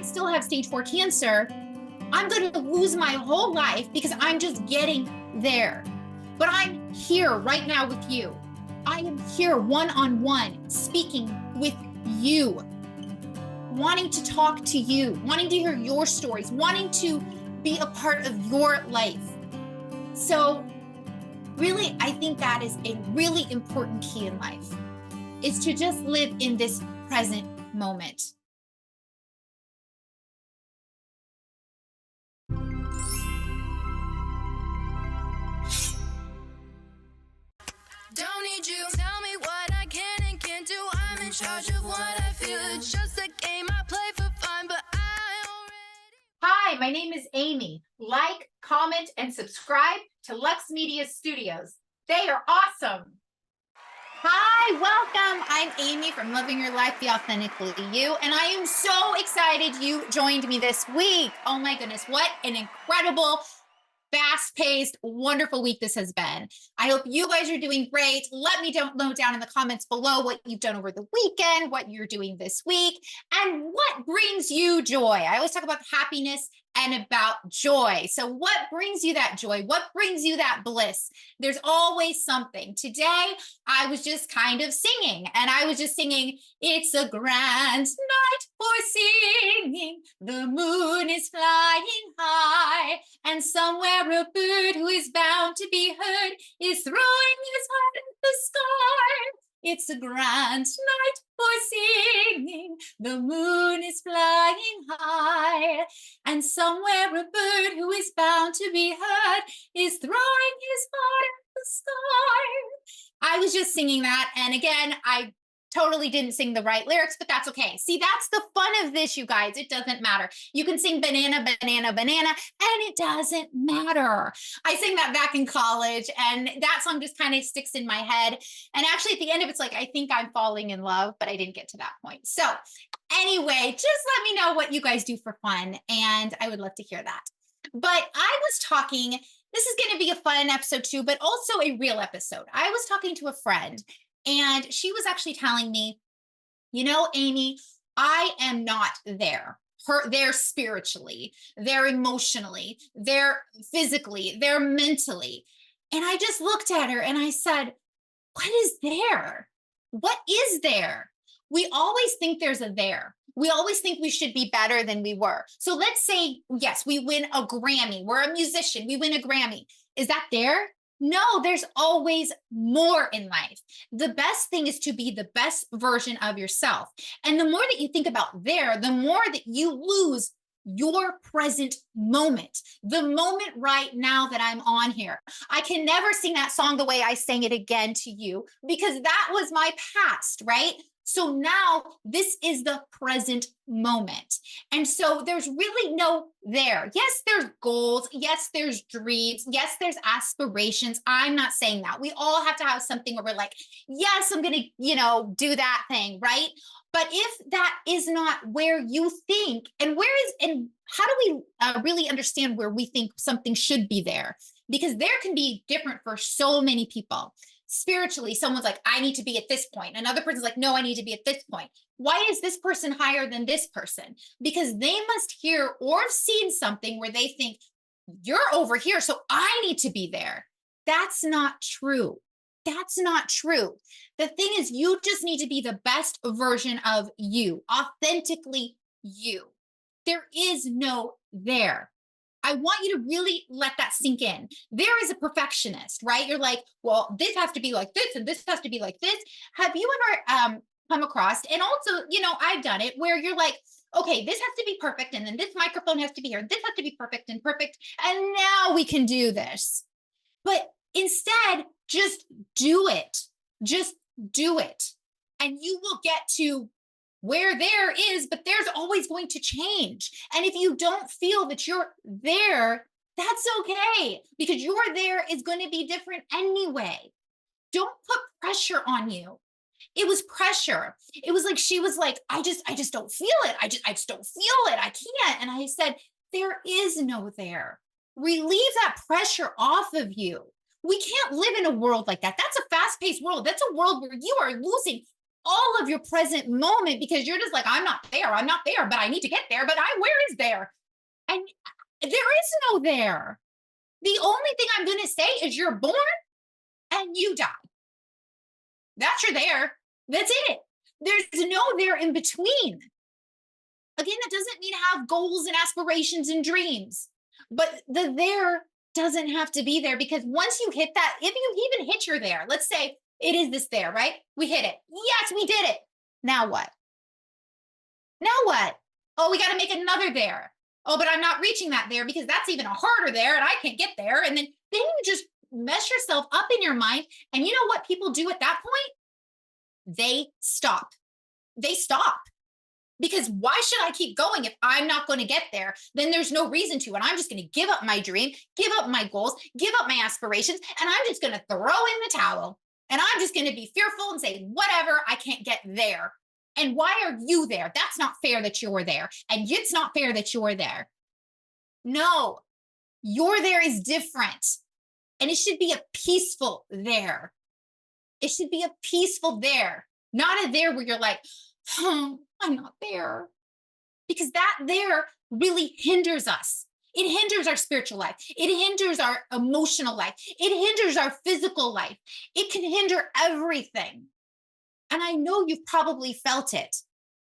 still have stage 4 cancer, I'm going to lose my whole life because I'm just getting there. But I'm here right now with you. I am here one-on-one speaking with you, wanting to talk to you, wanting to hear your stories, wanting to be a part of your life. So really, I think that is a really important key in life, is to just live in this present moment. Don't need you. Tell me what I can and can't do. I'm in charge of what I feel. It's just a game I play for fun, but I already. Hi, my name is Amie. Like, comment, and subscribe to Lux Media Studios. They are awesome. Hi, welcome. I'm Amie from Living Your Life, the Authentically You, and I am so excited you joined me this week. Oh my goodness, what an incredible, fast-paced, wonderful week this has been. I hope you guys are doing great. Let me know down in the comments below what you've done over the weekend, what you're doing this week, and what brings you joy. I always talk about happiness and about joy. So what brings you that joy? What brings you that bliss? There's always something. Today, I was just kind of singing, and I was just singing, "It's a grand night for singing. The moon is flying high, and somewhere a bird who is bound to be heard is throwing his heart in the sky. It's a grand night for singing. The moon is flying high, and somewhere a bird who is bound to be heard is throwing his heart in the sky." I was just singing that, and again, I totally didn't sing the right lyrics, but that's okay. See, that's the fun of this, you guys. It doesn't matter. You can sing banana, banana, banana, and it doesn't matter. I sang that back in college, and that song just kind of sticks in my head. And actually, at the end of it's like, I think I'm falling in love, but I didn't get to that point. So anyway, just let me know what you guys do for fun, and I would love to hear that. But I was talking, this is going to be a fun episode too, but also a real episode. I was talking to a friend, and she was actually telling me, you know, Amie, I am not there. They're spiritually, they're emotionally, they're physically, they're mentally. And I just looked at her and I said, what is there? What is there? We always think there's a there. We always think we should be better than we were. So let's say, yes, we win a Grammy. We're a musician. We win a Grammy. Is that there? No, there's always more in life. The best thing is to be the best version of yourself. And the more that you think about there, the more that you lose your present moment, the moment right now that I'm on here. I can never sing that song the way I sang it again to you, because that was my past, right? So now this is the present moment. And so there's really no there. Yes, there's goals. Yes, there's dreams. Yes, there's aspirations. I'm not saying that. We all have to have something where we're like, yes, I'm going to, do that thing, right? But if that is not where you think, and how do we really understand where we think something should be there? Because there can be different for so many people. Spiritually, someone's like, I need to be at this point. Another person's like, no, I need to be at this point. Why is this person higher than this person? Because they must hear or have seen something where they think, you're over here, so I need to be there. That's not true. That's not true. The thing is, you just need to be the best version of you, authentically you. There is no there. I want you to really let that sink in. There is a perfectionist, right? You're like, well, this has to be like this, and this has to be like this. Have you ever come across, and also, I've done it, where you're like, okay, this has to be perfect, and then this microphone has to be here, this has to be perfect, and now we can do this. But instead, just do it. Just do it. And you will get to where there is, but there's always going to change. And if you don't feel that you're there, that's okay, because your there is going to be different anyway. Don't put pressure on you. It was pressure. It was like, she was like, I just don't feel it. I just don't feel it. I can't. And I said, there is no there. Relieve that pressure off of you. We can't live in a world like that. That's a fast-paced world. That's a world where you are losing all of your present moment because you're just like, I'm not there, but I need to get there. But where is there? And there is no there. The only thing I'm going to say is you're born and you die. That's your there. That's it. There's no there in between. Again, that doesn't mean have goals and aspirations and dreams, but the there doesn't have to be there because once you hit that, if you even hit your there, let's say it is this there, right? We hit it. Yes, we did it. Now what? Now what? Oh, we got to make another there. Oh, but I'm not reaching that there because that's even a harder there and I can't get there. And then you just mess yourself up in your mind. And you know what people do at that point? They stop. They stop. Because why should I keep going if I'm not going to get there? Then there's no reason to. And I'm just going to give up my dream, give up my goals, give up my aspirations, and I'm just going to throw in the towel. And I'm just going to be fearful and say, whatever, I can't get there. And why are you there? That's not fair that you're there. And it's not fair that you're there. No, your there is different. And it should be a peaceful there. It should be a peaceful there, not a there where you're like, I'm not there. Because that there really hinders us. It hinders our spiritual life. It hinders our emotional life. It hinders our physical life. It can hinder everything. And I know you've probably felt it.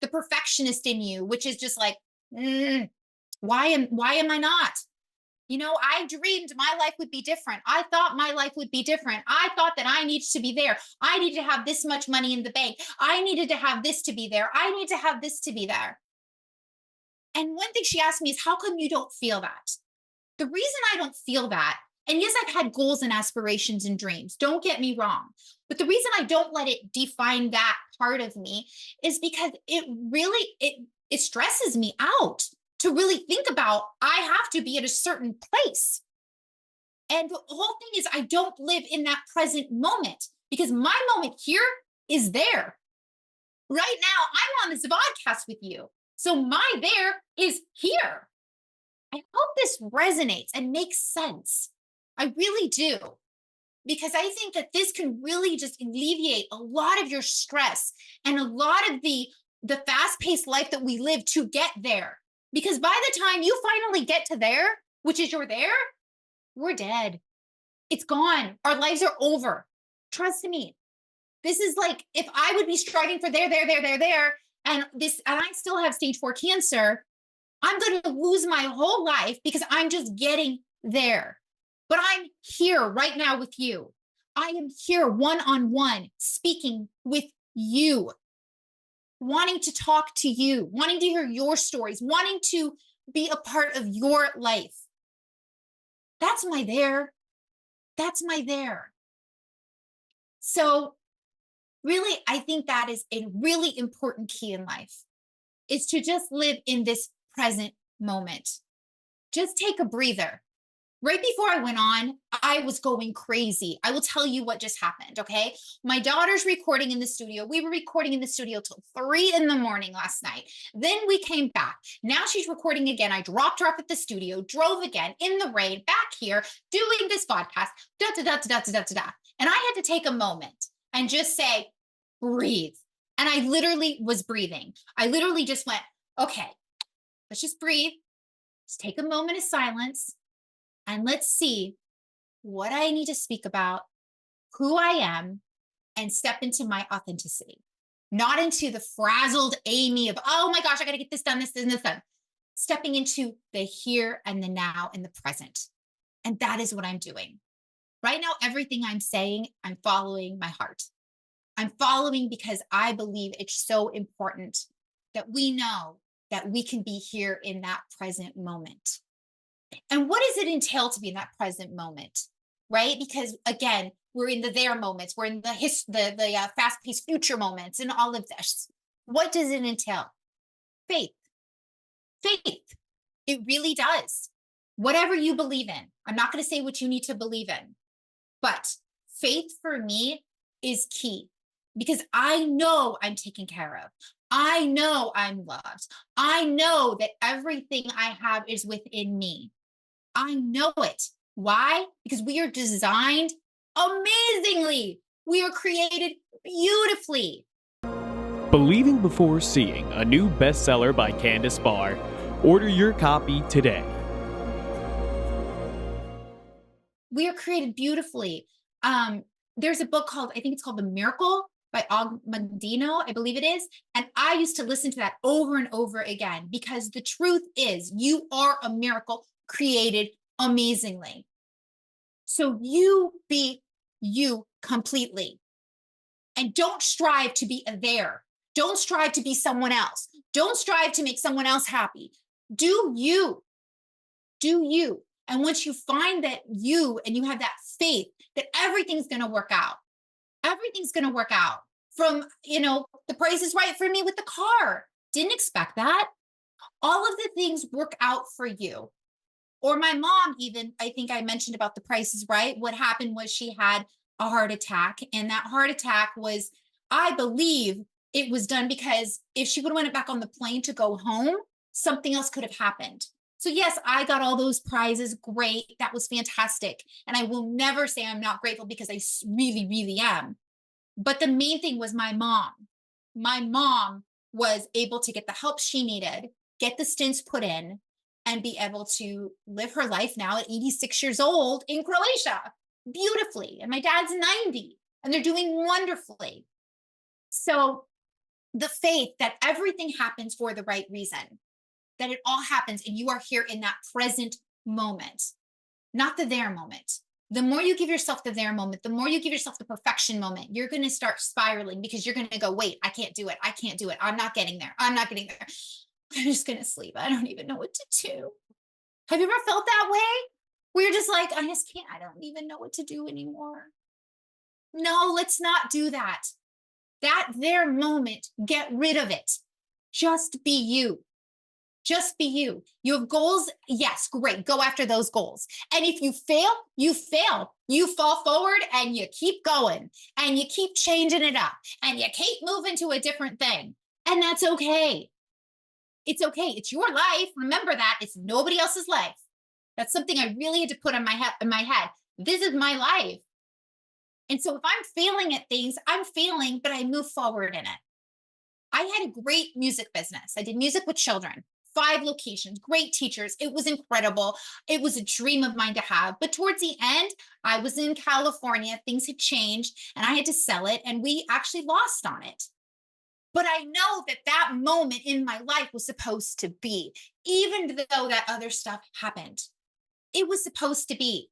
The perfectionist in you, which is just like, why am I not? You know, I dreamed my life would be different. I thought my life would be different. I thought that I needed to be there. I need to have this much money in the bank. I needed to have this to be there. I need to have this to be there. And one thing she asked me is, how come you don't feel that? The reason I don't feel that, and yes, I've had goals and aspirations and dreams, don't get me wrong. But the reason I don't let it define that part of me is because it really, it stresses me out. To really think about, I have to be at a certain place. And the whole thing is I don't live in that present moment because my moment here is there. Right now, I'm on this podcast with you. So my there is here. I hope this resonates and makes sense. I really do. Because I think that this can really just alleviate a lot of your stress and a lot of the fast-paced life that we live to get there. Because by the time you finally get to there, which is your there, we're dead. It's gone. Our lives are over. Trust me. This is like if I would be striving for there, and I still have stage 4 cancer, I'm going to lose my whole life because I'm just getting there. But I'm here right now with you. I am here one-on-one speaking with you. Wanting to talk to you, wanting to hear your stories, wanting to be a part of your life. That's my there. That's my there. So really, I think that is a really important key in life, is to just live in this present moment. Just take a breather. Right before I went on, I was going crazy. I will tell you what just happened, okay? My daughter's recording in the studio. We were recording in the studio till 3 a.m. last night. Then we came back. Now she's recording again. I dropped her off at the studio, drove again in the rain, back here, doing this podcast, And I had to take a moment and just say, breathe. And I literally was breathing. I literally just went, okay, let's just breathe. Let's take a moment of silence. And let's see what I need to speak about, who I am, and step into my authenticity, not into the frazzled Amie of, oh my gosh, I got to get this done, this done. Stepping into the here and the now and the present. And that is what I'm doing. Right now, everything I'm saying, I'm following my heart. I'm following because I believe it's so important that we know that we can be here in that present moment. And what does it entail to be in that present moment, right? Because again, we're in the there moments, we're in the fast-paced future moments and all of this. What does it entail? Faith. Faith. It really does. Whatever you believe in. I'm not going to say what you need to believe in, but faith for me is key because I know I'm taken care of. I know I'm loved. I know that everything I have is within me. I know it. Why? Because we are designed amazingly. We are created beautifully. Believing Before Seeing, a new bestseller by Candace Barr. Order your copy today. We are created beautifully. There's a book called, I think it's called The Miracle by Og Mandino, I believe it is. And I used to listen to that over and over again, because the truth is you are a miracle created amazingly. So you be you completely. And don't strive to be a there. Don't strive to be someone else. Don't strive to make someone else happy. Do you. Do you. And once you find that you, and you have that faith that everything's going to work out, everything's going to work out. From, the Price is Right for me with the car. Didn't expect that. All of the things work out for you. Or my mom, even, I think I mentioned about The Price is Right. What happened was she had a heart attack. And that heart attack was, I believe it was done because if she would have went back on the plane to go home, something else could have happened. So yes, I got all those prizes. Great. That was fantastic. And I will never say I'm not grateful, because I really, really am. But the main thing was my mom. My mom was able to get the help she needed, get the stents put in, and be able to live her life now at 86 years old in Croatia beautifully. And my dad's 90 and they're doing wonderfully. So the faith that everything happens for the right reason, that it all happens and you are here in that present moment, not the there moment. The more you give yourself the there moment, the more you give yourself the perfection moment, you're going to start spiraling, because you're going to go, wait, I can't do it. I can't do it. I'm not getting there. I'm not getting there. I'm just going to sleep. I don't even know what to do. Have you ever felt that way? Where you're just like, I just can't, I don't even know what to do anymore. No, let's not do that. That there moment, get rid of it. Just be you. Just be you. You have goals. Yes, great. Go after those goals. And if you fail, you fail. You fall forward and you keep going and you keep changing it up and you keep moving to a different thing. And that's okay. It's okay. It's your life. Remember that. It's nobody else's life. That's something I really had to put in my head. This is my life. And so if I'm failing at things, I'm failing, but I move forward in it. I had a great music business. I did music with children, 5 locations, great teachers. It was incredible. It was a dream of mine to have. But towards the end, I was in California. Things had changed and I had to sell it. And we actually lost on it. But I know that that moment in my life was supposed to be, even though that other stuff happened. It was supposed to be.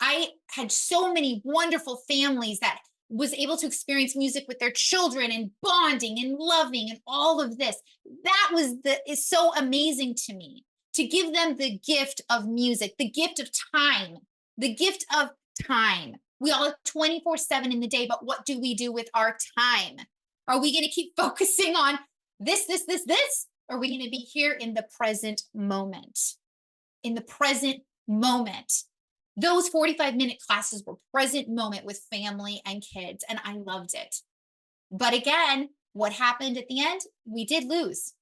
I had so many wonderful families that was able to experience music with their children and bonding and loving and all of this. That is so amazing to me, to give them the gift of music, the gift of time, the gift of time. We all have 24/7 in the day, but what do we do with our time? Are we going to keep focusing on this? Or are we going to be here in the present moment? In the present moment. Those 45-minute classes were present moment with family and kids, and I loved it. But again, what happened at the end? We did lose.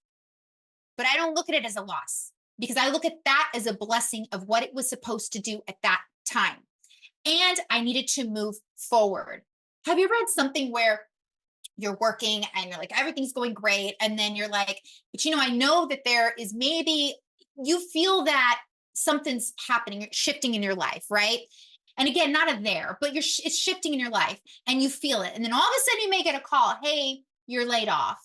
But I don't look at it as a loss, because I look at that as a blessing of what it was supposed to do at that time. And I needed to move forward. Have you read something where you're working and you're like, everything's going great, and then you're like, but I know that there is, maybe you feel that something's happening, shifting in your life, right? And again, not a there, but it's shifting in your life and you feel it. And then all of a sudden you may get a call, hey, you're laid off.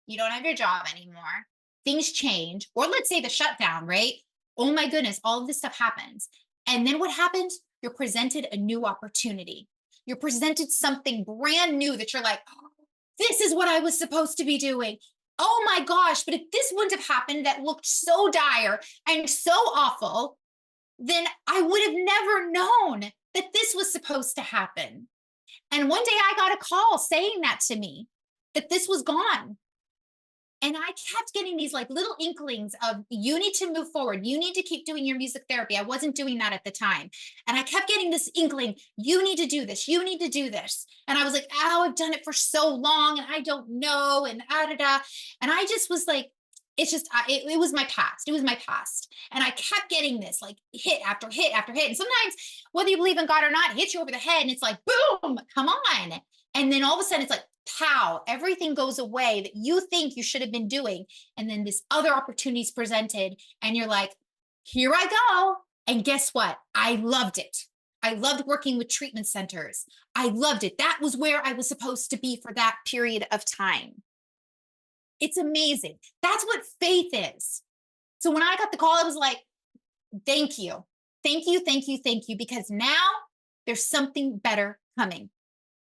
You don't have your job anymore. Things change. Or let's say the shutdown, right? Oh my goodness, all of this stuff happens. And then what happens? You're presented a new opportunity. You're presented something brand new that you're like, oh, this is what I was supposed to be doing. Oh my gosh, but if this wouldn't have happened, that looked so dire and so awful, then I would have never known that this was supposed to happen. And one day I got a call saying that to me, that this was gone. And I kept getting these like little inklings of, you need to move forward. You need to keep doing your music therapy. I wasn't doing that at the time. And I kept getting this inkling, you need to do this. You need to do this. And I was like, oh, I've done it for so long and I don't know. And And I just was like, it's just, it was my past. It was my past. And I kept getting this like hit after hit after hit. And sometimes, whether you believe in God or not, it hits you over the head and it's like, boom, come on. And then all of a sudden it's like, pow, everything goes away that you think you should have been doing. And then this other opportunity is presented and you're like, here I go. And guess what? I loved it. I loved working with treatment centers. I loved it. That was where I was supposed to be for that period of time. It's amazing. That's what faith is. So when I got the call, I was like, thank you. Thank you, thank you, thank you. Because now there's something better coming.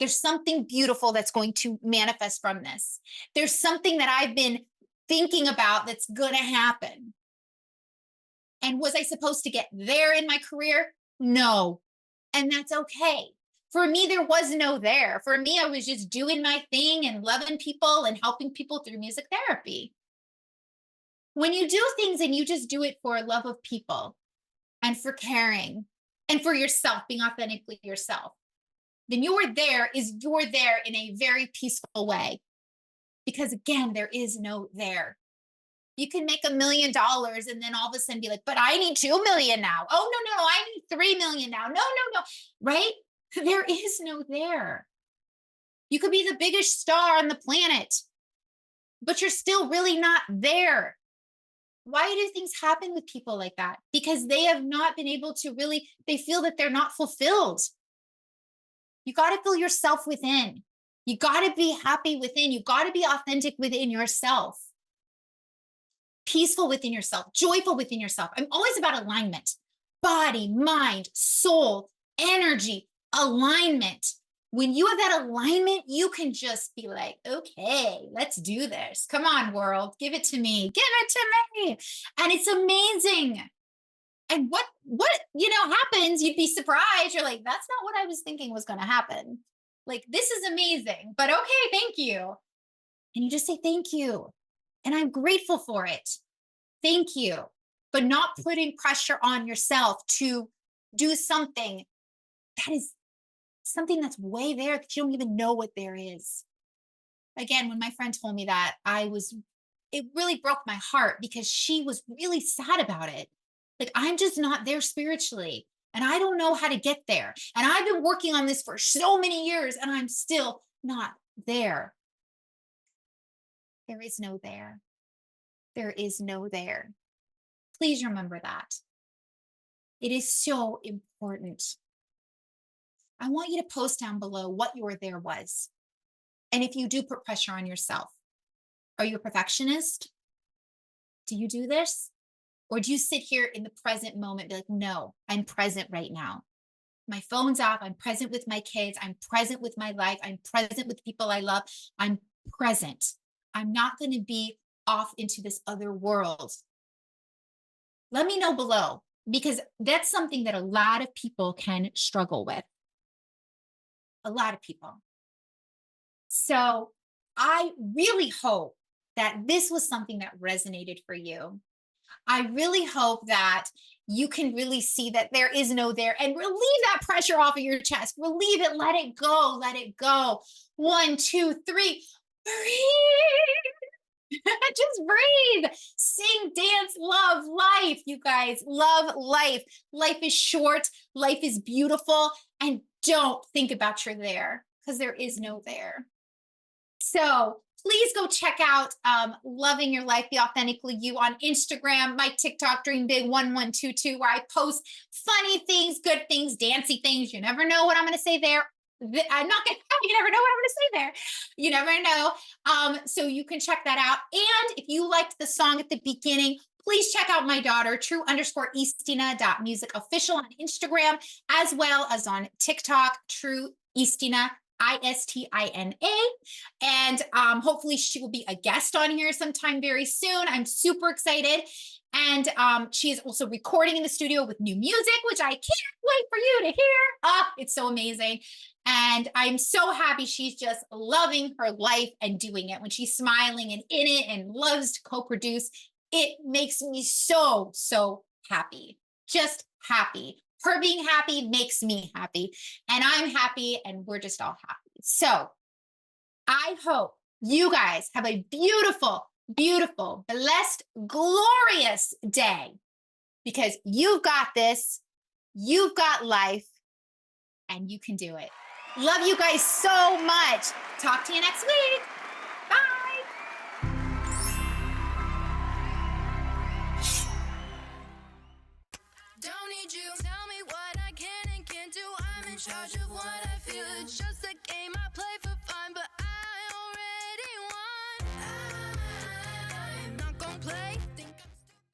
There's something beautiful that's going to manifest from this. There's something that I've been thinking about that's going to happen. And was I supposed to get there in my career? No. And that's okay. For me, there was no there. For me, I was just doing my thing and loving people and helping people through music therapy. When you do things and you just do it for love of people and for caring and for yourself, being authentically yourself, then you're there in a very peaceful way. Because again, there is no there. You can make $1 million and then all of a sudden be like, but I need 2 million now. Oh, no, I need 3 million now. No, right? There is no there. You could be the biggest star on the planet, but you're still really not there. Why do things happen with people like that? Because they have not been able to really, they feel that they're not fulfilled. You got to fill yourself within. You got to be happy within. You got to be authentic within yourself. Peaceful within yourself, joyful within yourself. I'm always about alignment, body, mind, soul, energy, alignment. When you have that alignment, you can just be like, okay, let's do this. Come on, world, give it to me. Give it to me. And it's amazing. And what happens, you'd be surprised. You're like, that's not what I was thinking was going to happen. Like, this is amazing, but okay, thank you. And you just say, thank you. And I'm grateful for it. Thank you. But not putting pressure on yourself to do something that is something that's way there that you don't even know what there is. Again, when my friend told me that, it really broke my heart because she was really sad about it. Like, I'm just not there spiritually and I don't know how to get there. And I've been working on this for so many years and I'm still not there. There is no there. There is no there. Please remember that. It is so important. I want you to post down below what your there was. And if you do put pressure on yourself, are you a perfectionist? Do you do this? Or do you sit here in the present moment and be like, no, I'm present right now. My phone's off. I'm present with my kids. I'm present with my life. I'm present with people I love. I'm present. I'm not going to be off into this other world. Let me know below, because that's something that a lot of people can struggle with. A lot of people. So I really hope that this was something that resonated for you. I really hope that you can really see that there is no there and relieve that pressure off of your chest. Relieve it. Let it go. Let it go. 1, 2, 3. Breathe. Just breathe. Sing, dance, love life, you guys. Love life. Life is short. Life is beautiful. And don't think about your there, because there is no there. So please go check out Loving Your Life, Be Authentically You on Instagram, my TikTok, Dream Big 1122, where I post funny things, good things, dancey things. You never know what I'm going to say there. I'm not going to, you never know what I'm going to say there. You never know. So you can check that out. And if you liked the song at the beginning, please check out my daughter, true_Istina.musicofficial on Instagram, as well as on TikTok, True Istina, Istina. And hopefully she will be a guest on here sometime very soon. I'm super excited. And she is also recording in the studio with new music, which I can't wait for you to hear. It's so amazing. And I'm so happy she's just loving her life and doing it. When she's smiling and in it and loves to co-produce, it makes me so, so happy. Just happy. Her being happy makes me happy. And I'm happy and we're just all happy. So I hope you guys have a beautiful, beautiful, blessed, glorious day, because you've got this, you've got life, and you can do it. Love you guys so much. Talk to you next week. Bye. Don't need you. Tell me what I can and can't do. I'm in charge of what I feel. It's just a game I play for fun, but